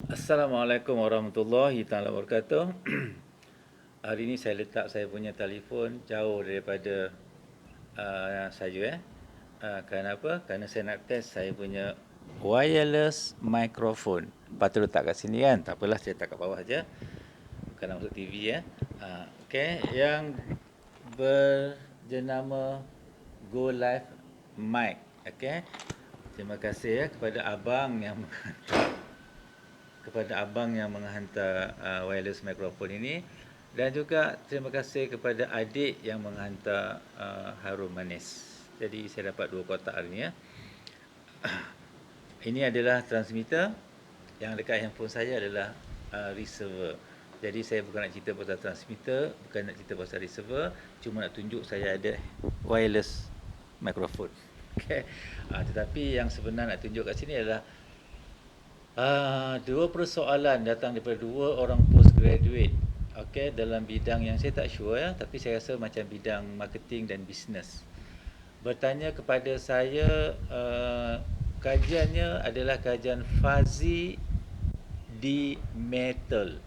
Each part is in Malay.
Assalamualaikum warahmatullahi taala wabarakatuh. Hari ini saya punya telefon jauh daripada saya Kenapa? Kerana saya nak test saya punya wireless microphone. Patut letak kat sini kan? Tak apalah, saya letak kat bawah aja. Bukan nak masuk TV ya. Okey, yang berjenama Go Live Mic. Okey. Terima kasih kepada abang yang menghantar wireless microphone ini, dan juga terima kasih kepada adik yang menghantar harum manis. Jadi saya dapat 2 kotak hari ini ya. Ini adalah transmitter, yang dekat handphone saya adalah receiver. Jadi saya bukan nak cerita pasal transmitter, bukan nak cerita pasal receiver, cuma nak tunjuk saya ada wireless microphone. Okay. Tetapi yang sebenar nak tunjuk kat sini adalah dua persoalan datang daripada dua orang postgraduate, okey, dalam bidang yang saya tak sure ya, tapi saya rasa macam bidang marketing dan bisnes. Bertanya kepada saya, kajiannya adalah kajian fuzzy di metal.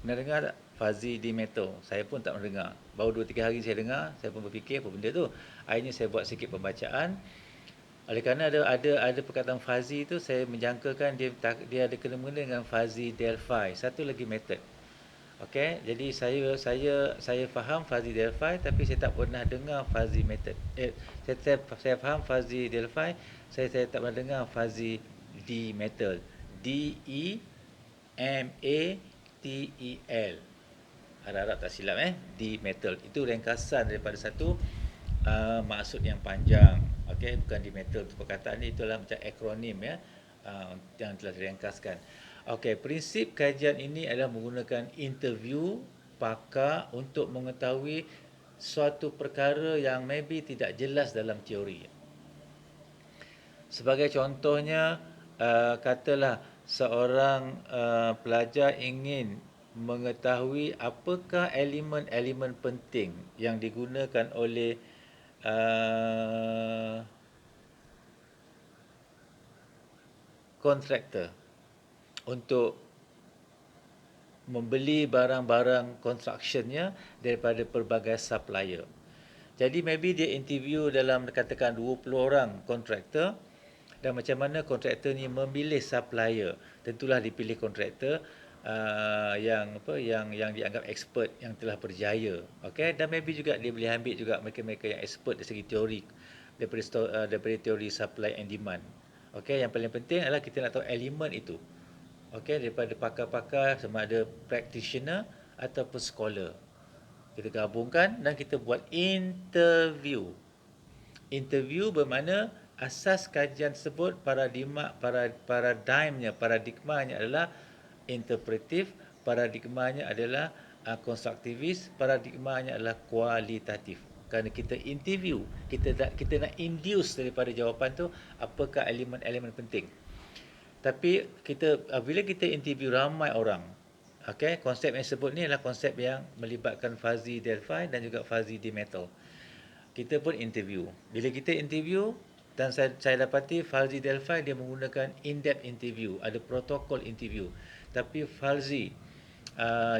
Pernah dengar tak? Fuzzy di metal. Saya pun tak pernah dengar. Baru 2-3 hari saya dengar, saya pun berfikir apa benda tu. Akhirnya saya buat sikit pembacaan. Oleh kerana ada perkataan fuzzy itu, saya menjangkakan dia ada kena-mengena dengan fuzzy Delphi. Satu lagi method. Okey, jadi saya faham fuzzy Delphi, tapi saya tak pernah dengar fuzzy method. Saya faham fuzzy Delphi, saya tak pernah dengar fuzzy D metal. DEMATEL. Harap-harap tak silap D metal. Itu ringkasan daripada satu maksud yang panjang. Okey, bukan di metal tu perkataan ni, itulah macam akronim ya, yang telah diringkaskan. Okey, prinsip kajian ini adalah menggunakan interview pakar untuk mengetahui suatu perkara yang maybe tidak jelas dalam teori. Sebagai contohnya, katalah seorang pelajar ingin mengetahui apakah elemen-elemen penting yang digunakan oleh kontraktor untuk membeli barang-barang constructionnya daripada pelbagai supplier. Jadi maybe dia interview dalam katakan 20 orang kontraktor, dan macam mana kontraktor ni memilih supplier. Tentulah dipilih kontraktor yang dianggap expert, yang telah berjaya. Okey, dan maybe juga dia boleh ambil juga mereka-mereka yang expert dari segi teori, daripada teori supply and demand. Okey, yang paling penting adalah kita nak tahu elemen itu. Okey, daripada pakar-pakar, sama ada practitioner ataupun scholar. Kita gabungkan dan kita buat interview. Interview bermakna asas kajian tersebut paradigmanya adalah interpretif, paradigmanya adalah konstruktivis, paradigmanya adalah kualitatif. Kerana kita interview, kita nak induce daripada jawapan tu apakah elemen-elemen penting. Tapi bila kita interview ramai orang, okey, konsep yang sebut ni adalah konsep yang melibatkan fuzzy Delphi dan juga fuzzy D metal. Kita pun interview. Bila kita interview, dan saya dapati fuzzy Delphi dia menggunakan in-depth interview, ada protokol interview. Tapi fuzzy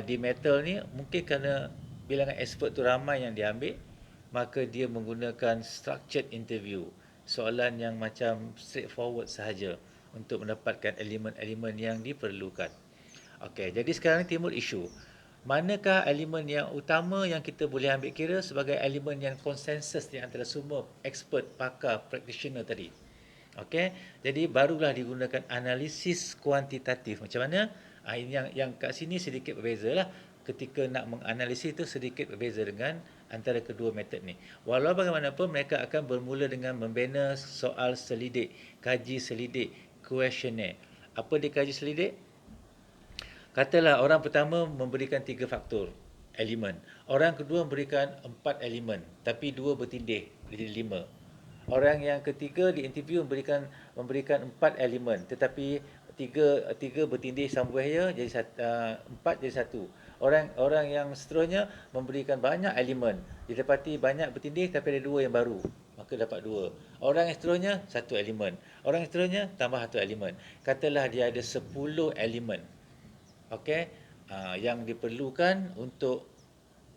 D metal ni mungkin kerana bilangan expert tu ramai yang diambil, maka dia menggunakan structured interview, soalan yang macam straightforward sahaja untuk mendapatkan elemen-elemen yang diperlukan. Okey, jadi sekarang timbul isu. Manakah elemen yang utama yang kita boleh ambil kira sebagai elemen yang konsensus di antara semua expert, pakar, practitioner tadi? Okey, jadi barulah digunakan analisis kuantitatif. Macam mana? Ini yang kat sini sedikit berbeza lah. Ketika nak menganalisis itu sedikit berbeza dengan antara kedua metod ni. Walau bagaimanapun mereka akan bermula dengan membina soal selidik, kaji selidik, questionnaire. Apa dia kaji selidik? Katalah orang pertama memberikan 3 faktor elemen. Orang kedua memberikan 4 elemen, tapi 2 bertindih jadi 5. Orang yang ketiga di interview memberikan 4 elemen, tetapi tiga bertindih sambung jadi 4 jadi 1. Orang yang seterusnya memberikan banyak elemen, didapati banyak bertindih tapi ada 2 yang baru. maka dapat 2. Orang yang seterusnya, 1 elemen. Orang yang seterusnya, tambah 1 elemen. Katalah dia ada 10 elemen. Okey, yang diperlukan untuk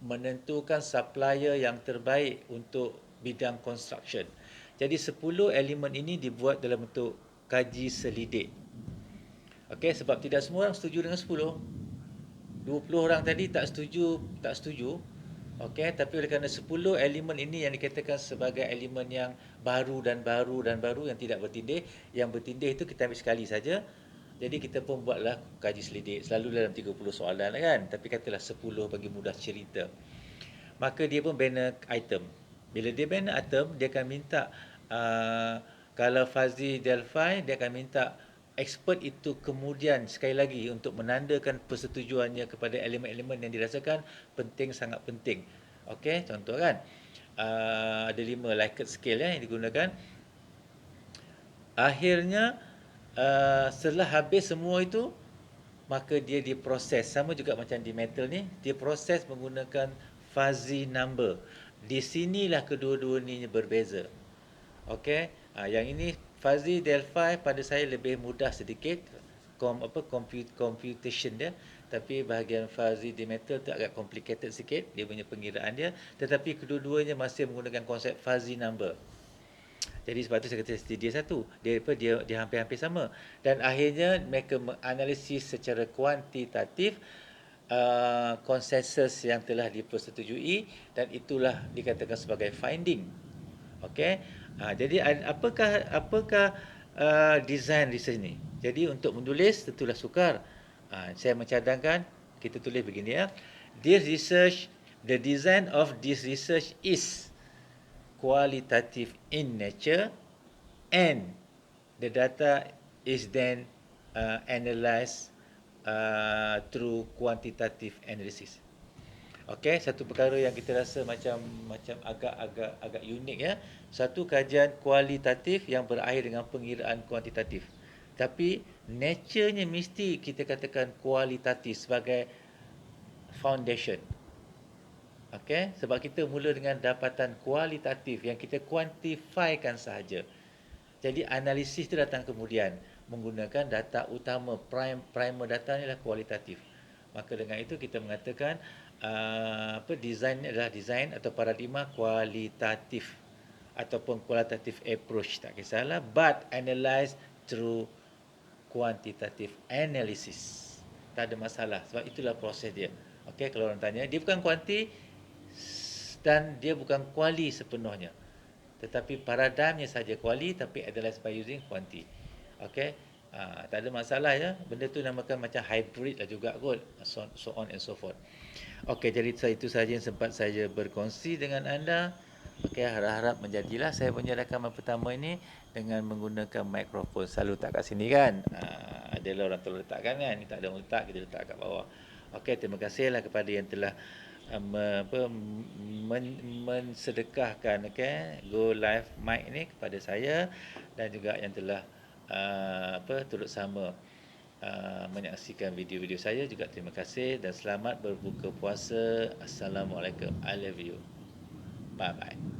menentukan supplier yang terbaik untuk bidang construction. Jadi 10 elemen ini dibuat dalam bentuk kaji selidik. Okey, sebab tidak semua orang setuju dengan 10. 20 orang tadi tak setuju, tak setuju. Okey, tapi oleh kerana 10 elemen ini yang dikatakan sebagai elemen yang baru dan baru dan baru yang tidak bertindih, yang bertindih itu kita ambil sekali saja. Jadi kita pun buatlah kaji selidik, selalu dalam 30 soalan kan, tapi katalah 10 bagi mudah cerita. Maka dia pun banner item. Bila dia banner item, dia akan minta kalau Fuzzy Delphi, dia akan minta expert itu kemudian sekali lagi untuk menandakan persetujuannya kepada elemen-elemen yang dirasakan penting, sangat penting. Okey, contoh kan, ada 5 Likert scale yang digunakan. Akhirnya setelah habis semua itu, maka dia diproses sama juga macam di metal ni, dia proses menggunakan fuzzy number. Di sinilah kedua-dua ni berbeza. Okey, yang ini fuzzy Delphi pada saya lebih mudah sedikit computation dia, tapi bahagian fuzzy di metal tu agak complicated sikit dia punya pengiraan dia, tetapi kedua-duanya masih menggunakan konsep fuzzy number. Jadi sebab tu saya kata dia satu. Dia hampir-hampir sama. Dan akhirnya mereka menganalisis secara kuantitatif konsensus yang telah dipersetujui, dan itulah dikatakan sebagai finding. Okey. Jadi apakah design research ni? Jadi untuk menulis tentulah sukar. Saya mencadangkan kita tulis begini ya. The design of this research is qualitative in nature, and the data is then analysed through quantitative analysis. Okey, satu perkara yang kita rasa macam agak unik ya. Satu kajian kualitatif yang berakhir dengan pengiraan kuantitatif. Tapi nature-nya mesti kita katakan kualitatif sebagai foundation. Okey, sebab kita mula dengan dapatan kualitatif yang kita kuantifikan sahaja. Jadi analisis itu datang kemudian menggunakan data utama, primer data ni adalah kualitatif. Maka dengan itu kita mengatakan design adalah design atau paradigma kualitatif ataupun qualitative approach, tak kisahlah, but analyze through quantitative analysis. Tak ada masalah sebab itulah proses dia. Okey, kalau orang tanya, dia bukan kuanti dan dia bukan kuali sepenuhnya, tetapi paradigmnya saja kuali, tapi analyze by using kuanti. Okey, tak ada masalah ya. Benda tu namakan macam hybrid lah juga kot, so on and so forth. Okey, jadi itu sahaja yang sempat saya berkongsi dengan anda. Okey, harap-harap menjadilah saya punya rakaman pertama ini dengan menggunakan mikrofon. Selalu tak kat sini kan, adalah orang tu letakkan kan, ni tak ada orang letak, kita letak kat bawah. Okey, terima kasihlah kepada yang telah mensedekahkan Go Live mic ni kepada saya, dan juga yang telah turut sama menyaksikan video-video saya juga. Terima kasih dan selamat berbuka puasa. Assalamualaikum. I love you. Bye bye.